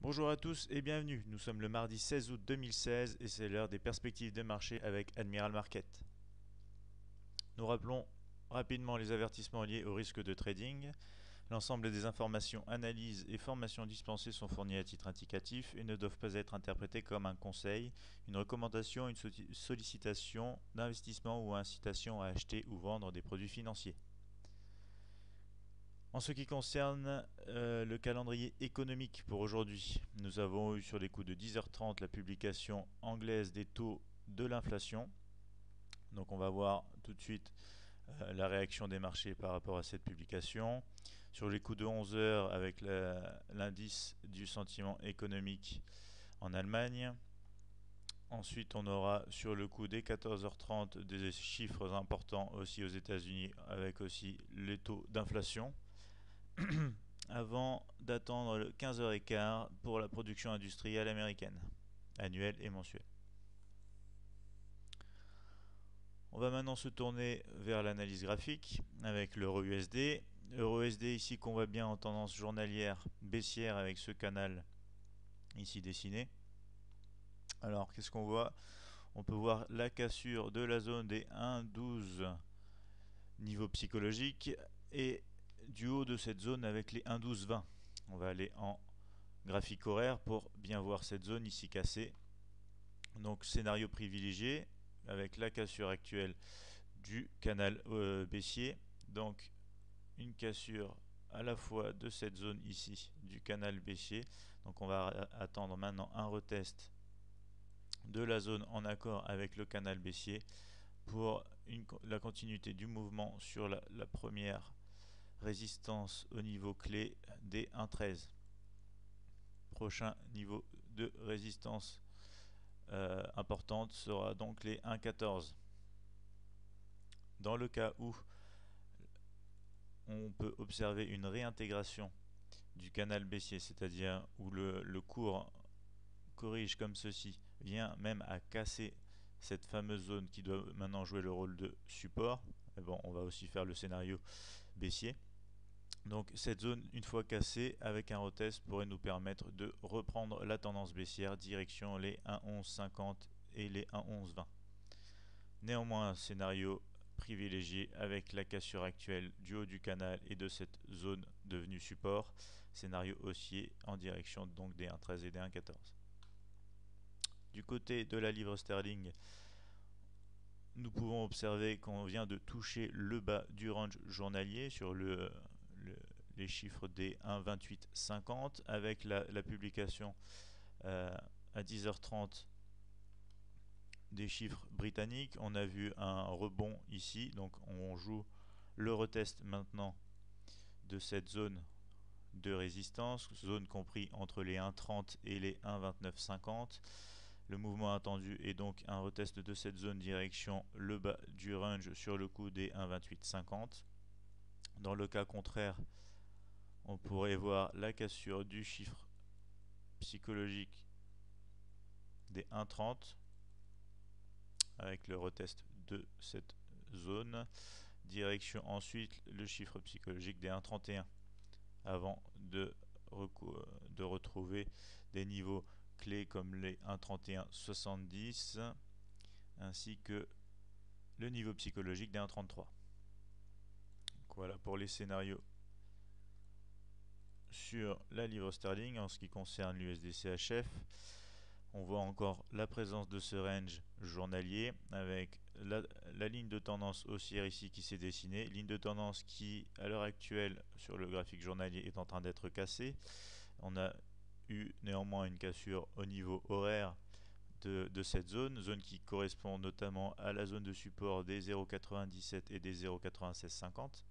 Bonjour à tous et bienvenue. Nous sommes le mardi 16 août 2016 et c'est l'heure des perspectives de marché avec Admiral Market. Nous rappelons rapidement les avertissements liés au risque de trading. L'ensemble des informations, analyses et formations dispensées sont fournies à titre indicatif et ne doivent pas être interprétées comme un conseil, une recommandation, une sollicitation d'investissement ou incitation à acheter ou vendre des produits financiers. En ce qui concerne le calendrier économique pour aujourd'hui, nous avons eu sur les coups de 10h30 la publication anglaise des taux de l'inflation. Donc on va voir tout de suite la réaction des marchés par rapport à cette publication. Sur les coups de 11h avec l'indice du sentiment économique en Allemagne. Ensuite, on aura sur le coup des 14h30 des chiffres importants aussi aux États-Unis avec aussi les taux d'inflation. Avant d'attendre le 15h15 pour la production industrielle américaine, annuelle et mensuelle. On va maintenant se tourner vers l'analyse graphique avec l'euro USD. L'euro USD ici qu'on voit bien en tendance journalière baissière avec ce canal ici dessiné. Alors qu'est-ce qu'on voit? On peut voir la cassure de la zone des 1,12 niveau psychologique et du haut de cette zone avec les 1,12,20. On va aller en graphique horaire pour bien voir cette zone ici cassée. Donc scénario privilégié avec la cassure actuelle du canal baissier. Donc une cassure à la fois de cette zone ici du canal baissier. Donc on va attendre maintenant un retest de la zone en accord avec le canal baissier pour la continuité du mouvement sur la première résistance au niveau clé des 1,13. Prochain niveau de résistance importante sera donc les 1,14. Dans le cas où on peut observer une réintégration du canal baissier, c'est-à-dire où le cours corrige comme ceci, vient même à casser cette fameuse zone qui doit maintenant jouer le rôle de support. Mais bon, on va aussi faire le scénario baissier. Donc cette zone, une fois cassée, avec un retest, pourrait nous permettre de reprendre la tendance baissière direction les 1,1150 et les 1,1120. Néanmoins, un scénario privilégié avec la cassure actuelle du haut du canal et de cette zone devenue support, scénario haussier en direction donc des 1,13 et des 1,14. Du côté de la livre sterling, nous pouvons observer qu'on vient de toucher le bas du range journalier sur les chiffres des 1,2850 avec la publication à 10h30 des chiffres britanniques. On a vu un rebond ici, donc on joue le retest maintenant de cette zone de résistance, zone compris entre les 1,30 et les 1,2950. Le mouvement attendu est donc un retest de cette zone direction le bas du range sur le coup des 1,2850. Dans le cas contraire, on pourrait voir la cassure du chiffre psychologique des 1,30 avec le retest de cette zone. Direction ensuite le chiffre psychologique des 1,31 avant de retrouver des niveaux clés comme les 1,3170 ainsi que le niveau psychologique des 1,33. Voilà pour les scénarios sur la livre sterling. En ce qui concerne l'USD-CHF, on voit encore la présence de ce range journalier avec la ligne de tendance haussière ici qui s'est dessinée, ligne de tendance qui à l'heure actuelle sur le graphique journalier est en train d'être cassée. On a eu néanmoins une cassure au niveau horaire de cette zone qui correspond notamment à la zone de support des 0,97 et des 0,9650.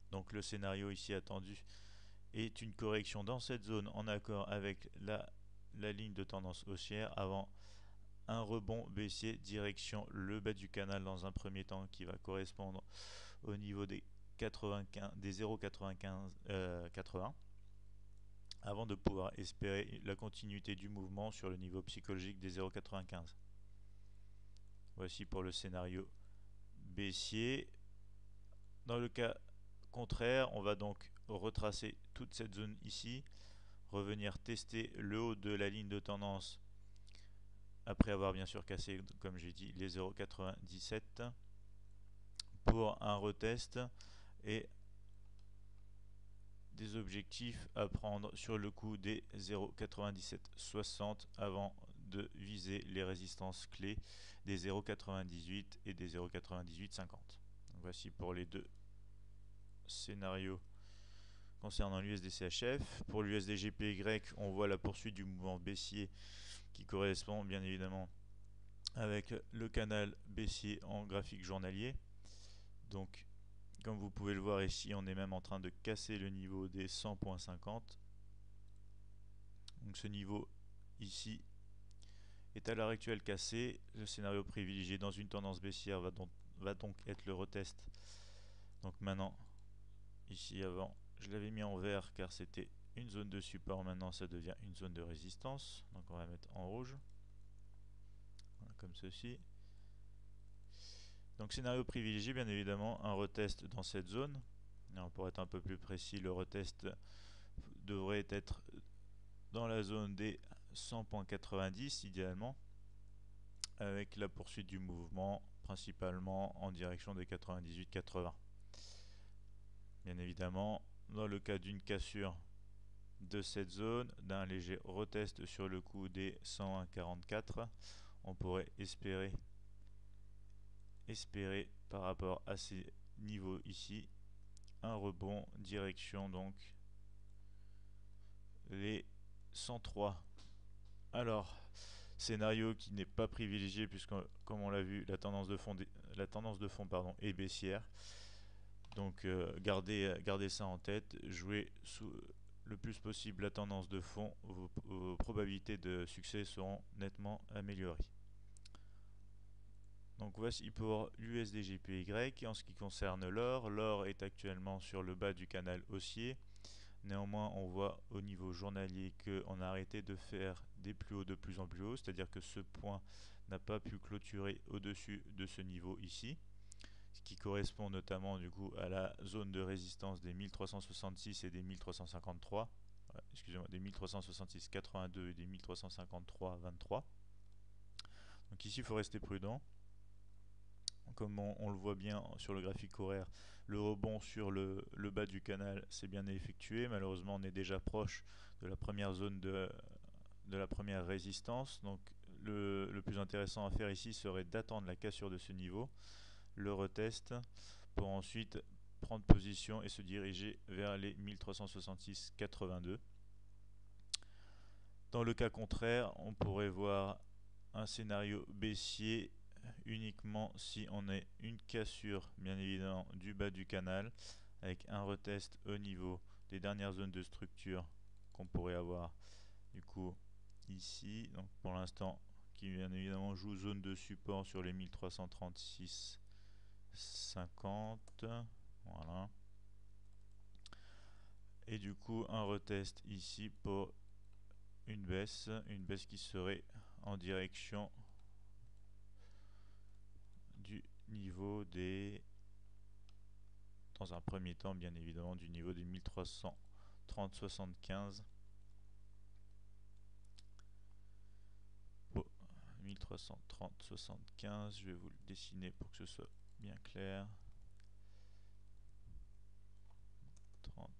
Donc le scénario ici attendu est une correction dans cette zone en accord avec la ligne de tendance haussière avant un rebond baissier direction le bas du canal dans un premier temps qui va correspondre au niveau des 95, des 0,95 80 avant de pouvoir espérer la continuité du mouvement sur le niveau psychologique des 0,95. Voici pour le scénario baissier. Dans le cas contraire, on va donc retracer toute cette zone ici, revenir tester le haut de la ligne de tendance après avoir bien sûr cassé, comme j'ai dit, les 0,97 pour un retest et des objectifs à prendre sur le coup des 0,9760 avant de viser les résistances clés des 0,98 et des 0,9850. Voici pour les deux scénarios concernant l'USD-CHF. Pour l'USD-GPY, on voit la poursuite du mouvement baissier qui correspond bien évidemment avec le canal baissier en graphique journalier. Donc, comme vous pouvez le voir ici, on est même en train de casser le niveau des 100,50. Donc ce niveau ici est à l'heure actuelle cassé. Le scénario privilégié dans une tendance baissière va donc être le retest. Donc maintenant, ici avant, je l'avais mis en vert car c'était une zone de support. Maintenant, ça devient une zone de résistance. Donc on va mettre en rouge. Voilà, comme ceci. Donc scénario privilégié, bien évidemment, un retest dans cette zone. Alors, pour être un peu plus précis, le retest devrait être dans la zone des 100,90 idéalement, avec la poursuite du mouvement principalement en direction des 98,80. Bien évidemment, dans le cas d'une cassure de cette zone, d'un léger retest sur le coup des 101,44, on pourrait espérer par rapport à ces niveaux ici un rebond direction donc les 103. Alors scénario qui n'est pas privilégié puisque comme on l'a vu la tendance de fond est baissière, donc gardez ça en tête, jouez sous le plus possible la tendance de fond, vos probabilités de succès seront nettement améliorées. Donc voici pour l'USD-GPY. En ce qui concerne l'or, l'or est actuellement sur le bas du canal haussier. Néanmoins, on voit au niveau journalier qu'on a arrêté de faire des plus hauts de plus en plus hauts, c'est-à-dire que ce point n'a pas pu clôturer au-dessus de ce niveau ici, ce qui correspond notamment du coup à la zone de résistance des 1366 et des 1353, excusez-moi, des 1366,82 et des 1353,23. Donc ici, il faut rester prudent. Comme on le voit bien sur le graphique horaire, le rebond sur le bas du canal s'est bien effectué. Malheureusement, on est déjà proche de la première zone de la première résistance. Donc le plus intéressant à faire ici serait d'attendre la cassure de ce niveau, le retest, pour ensuite prendre position et se diriger vers les 1366,82. Dans le cas contraire, on pourrait voir un scénario baissier uniquement si on a une cassure bien évidemment du bas du canal avec un retest au niveau des dernières zones de structure qu'on pourrait avoir du coup ici. Donc pour l'instant qui bien évidemment joue zone de support sur les 1336,50, voilà, et du coup un retest ici pour une baisse qui serait en direction du niveau des, dans un premier temps bien évidemment, du niveau des 1330,75. 1330,75, je vais vous le dessiner pour que ce soit bien clair. 30.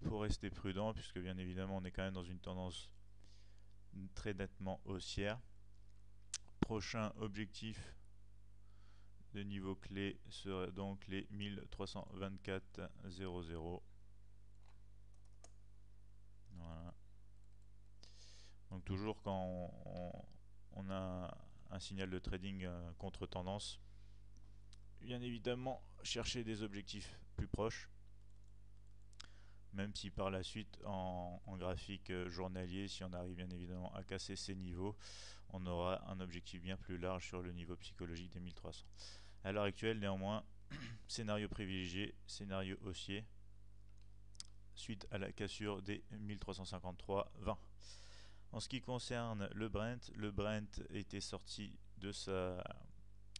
Faut rester prudent puisque bien évidemment on est quand même dans une tendance très nettement haussière. Prochain objectif de niveau clé serait donc les 1324,00. Voilà. Donc toujours quand on a un signal de trading contre tendance, bien évidemment chercher des objectifs plus proches, même si par la suite en graphique journalier, si on arrive bien évidemment à casser ces niveaux, on aura un objectif bien plus large sur le niveau psychologique des 1300. À l'heure actuelle néanmoins, scénario privilégié, scénario haussier suite à la cassure des 1353,20. En ce qui concerne le Brent était sorti de sa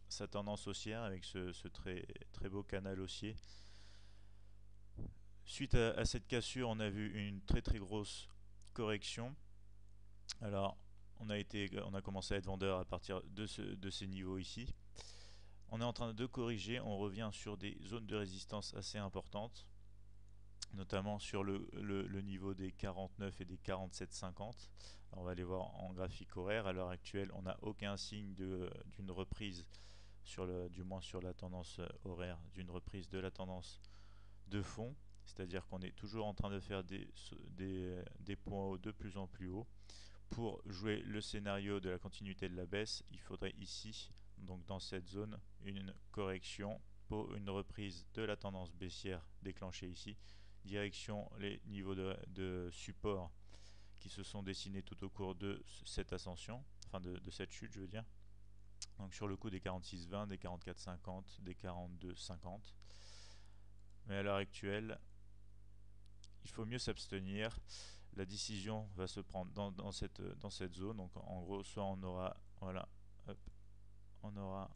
sa tendance haussière avec ce très, très beau canal haussier. Suite à cette cassure, on a vu une très très grosse correction. Alors, on a commencé à être vendeur à partir de ces niveaux ici. On est en train de corriger, on revient sur des zones de résistance assez importantes, notamment sur le niveau des 49 et des 47,50. On va aller voir en graphique horaire. À l'heure actuelle, on n'a aucun signe d'une reprise, du moins sur la tendance horaire, d'une reprise de la tendance de fond. C'est-à-dire qu'on est toujours en train de faire des points hauts de plus en plus hauts. Pour jouer le scénario de la continuité de la baisse, il faudrait ici, donc dans cette zone, une correction pour une reprise de la tendance baissière déclenchée ici, direction les niveaux de support qui se sont dessinés tout au cours de cette ascension, enfin de cette chute je veux dire. Donc sur le coup des 46,20, des 44,50, des 42,50. Mais à l'heure actuelle, il faut mieux s'abstenir. La décision va se prendre dans cette zone. Donc en gros, soit on aura, voilà, hop, on aura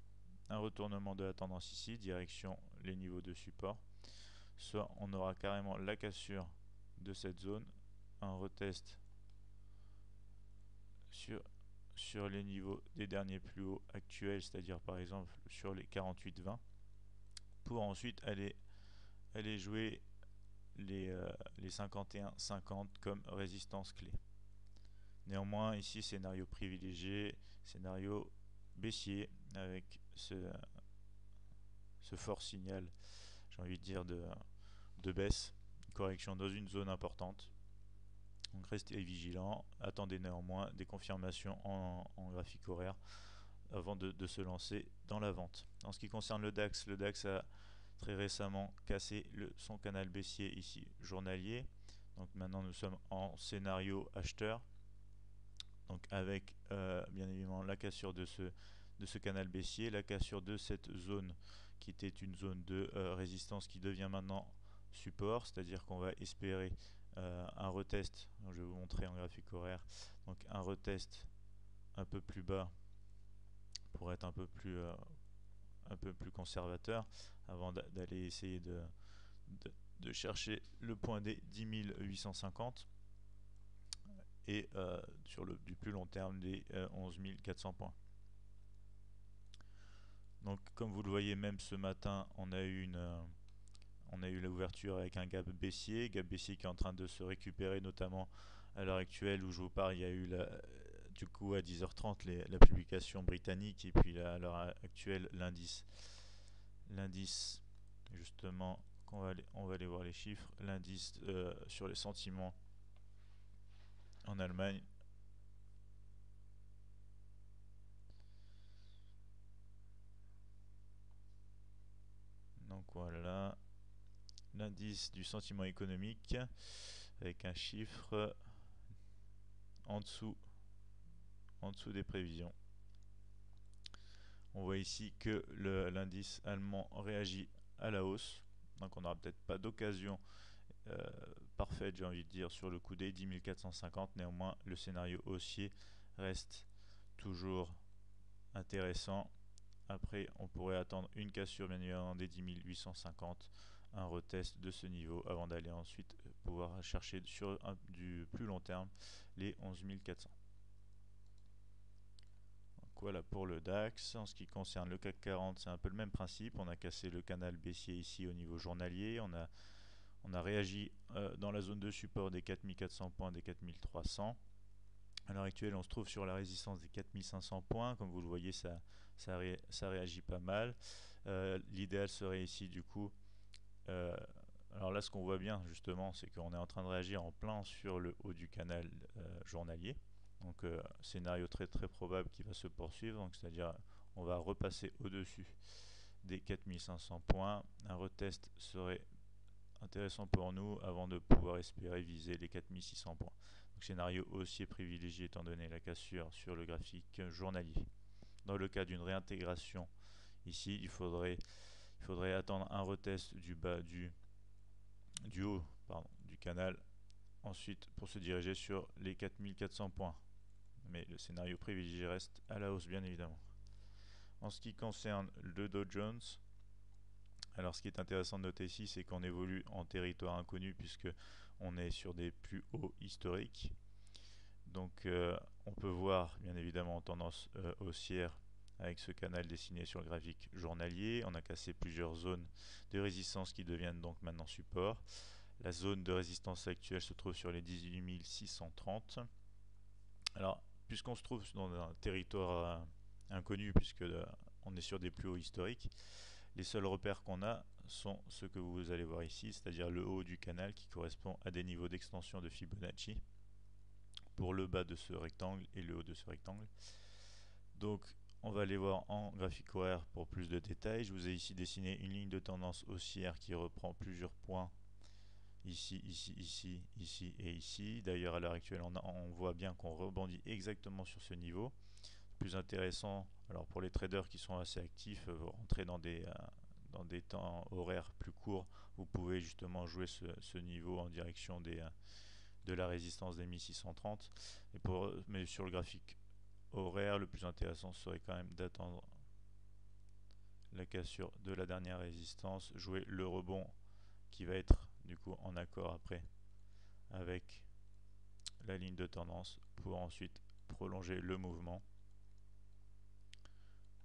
un retournement de la tendance ici, direction les niveaux de support, soit on aura carrément la cassure de cette zone, un retest sur les niveaux des derniers plus hauts actuels, c'est-à-dire par exemple sur les 48,20, pour ensuite aller jouer les 51,50 comme résistance clé. Néanmoins, ici, scénario privilégié, scénario baissier, avec ce fort signal, j'ai envie de dire, de baisse, correction dans une zone importante. Donc restez vigilants, attendez néanmoins des confirmations en graphique horaire avant de se lancer dans la vente. En ce qui concerne le DAX a très récemment cassé son canal baissier ici journalier. Donc maintenant nous sommes en scénario acheteur. Donc avec bien évidemment la cassure de ce canal baissier, la cassure de cette zone qui était une zone de résistance qui devient maintenant support, c'est-à-dire qu'on va espérer un retest, donc je vais vous montrer en graphique horaire, donc un retest un peu plus bas pour être un peu plus conservateur avant d'aller essayer de chercher le point des 10 850 et sur du plus long terme des 11 400 points. Donc comme vous le voyez, même ce matin on a eu l'ouverture avec un gap baissier qui est en train de se récupérer, notamment à l'heure actuelle où je vous parle. Il y a eu du coup à 10h30 la publication britannique, et puis là, à l'heure actuelle l'indice justement, on va aller voir les chiffres, l'indice sur les sentiments en Allemagne. Donc voilà, l'indice du sentiment économique avec un chiffre en dessous des prévisions. On voit ici que l'indice allemand réagit à la hausse, donc on n'aura peut-être pas d'occasion parfaite, j'ai envie de dire, sur le coup des 10 450. Néanmoins, le scénario haussier reste toujours intéressant. Après, on pourrait attendre une cassure bien évidemment des 10 850, un retest de ce niveau avant d'aller ensuite pouvoir chercher sur du plus long terme les 11 400. Donc voilà pour le DAX. En ce qui concerne le CAC 40, c'est un peu le même principe. On a cassé le canal baissier ici au niveau journalier. On a réagi dans la zone de support des 4400 points, des 4300. À l'heure actuelle, on se trouve sur la résistance des 4500 points. Comme vous le voyez, ça réagit pas mal. L'idéal serait ici, du coup, alors là, ce qu'on voit bien, justement, c'est qu'on est en train de réagir en plein sur le haut du canal journalier. Donc, scénario très très probable qui va se poursuivre. Donc, c'est-à-dire, on va repasser au-dessus des 4500 points. Un retest serait intéressant pour nous avant de pouvoir espérer viser les 4600 points. Donc, scénario haussier privilégié étant donné la cassure sur le graphique journalier. Dans le cas d'une réintégration ici, il faudrait attendre un retest du bas du haut du canal, ensuite pour se diriger sur les 4400 points. Mais le scénario privilégié reste à la hausse bien évidemment. En ce qui concerne le Dow Jones, alors ce qui est intéressant de noter ici, c'est qu'on évolue en territoire inconnu puisque on est sur des plus hauts historiques. Donc on peut voir bien évidemment en tendance haussière avec ce canal dessiné sur le graphique journalier. On a cassé plusieurs zones de résistance qui deviennent donc maintenant support. La zone de résistance actuelle se trouve sur les 18 630. Alors, puisqu'on se trouve dans un territoire inconnu, puisque on est sur des plus hauts historiques, les seuls repères qu'on a sont ceux que vous allez voir ici, c'est-à-dire le haut du canal qui correspond à des niveaux d'extension de Fibonacci pour le bas de ce rectangle et le haut de ce rectangle. Donc, on va aller voir en graphique horaire pour plus de détails. Je vous ai ici dessiné une ligne de tendance haussière qui reprend plusieurs points ici, ici, ici, ici et ici. D'ailleurs, à l'heure actuelle, on voit bien qu'on rebondit exactement sur ce niveau. Plus intéressant, alors pour les traders qui sont assez actifs, vous rentrez dans des temps horaires plus courts, vous pouvez justement jouer ce niveau en direction de la résistance des 1630. Mais sur le graphique horaire, le plus intéressant serait quand même d'attendre la cassure de la dernière résistance, jouer le rebond qui va être du coup en accord après avec la ligne de tendance pour ensuite prolonger le mouvement.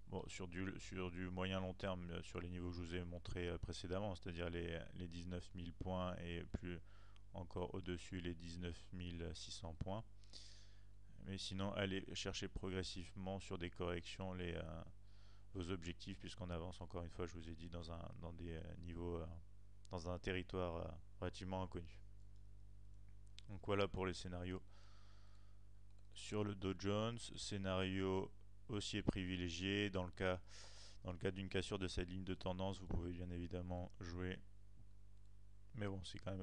Bon, sur du moyen long terme, sur les niveaux que je vous ai montré précédemment, c'est-à-dire les 19 000 points et plus encore au-dessus les 19 600 points. Mais sinon, allez chercher progressivement sur des corrections vos objectifs, puisqu'on avance encore une fois, je vous ai dit, dans des niveaux, dans un territoire relativement inconnu. Donc voilà pour les scénarios sur le Dow Jones. Scénario haussier privilégié. Dans le cas d'une cassure de cette ligne de tendance, vous pouvez bien évidemment jouer, mais bon, c'est quand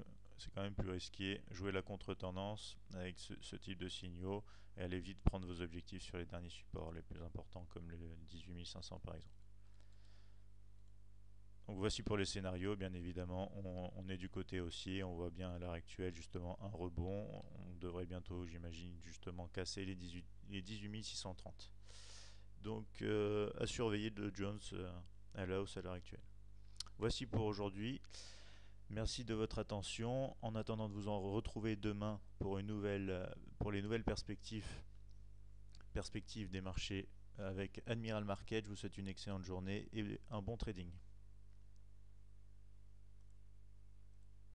même plus risqué, jouer la contre-tendance avec ce type de signaux et aller vite prendre vos objectifs sur les derniers supports les plus importants comme le 18 500 par exemple. Donc voici pour les scénarios, bien évidemment, on est du côté haussier, on voit bien à l'heure actuelle justement un rebond, on devrait bientôt, j'imagine, justement casser les 18 630. Donc à surveiller de Jones à la hausse à l'heure actuelle. Voici pour aujourd'hui. Merci de votre attention. En attendant de vous en retrouver demain pour les nouvelles perspectives des marchés avec Admiral Market, je vous souhaite une excellente journée et un bon trading.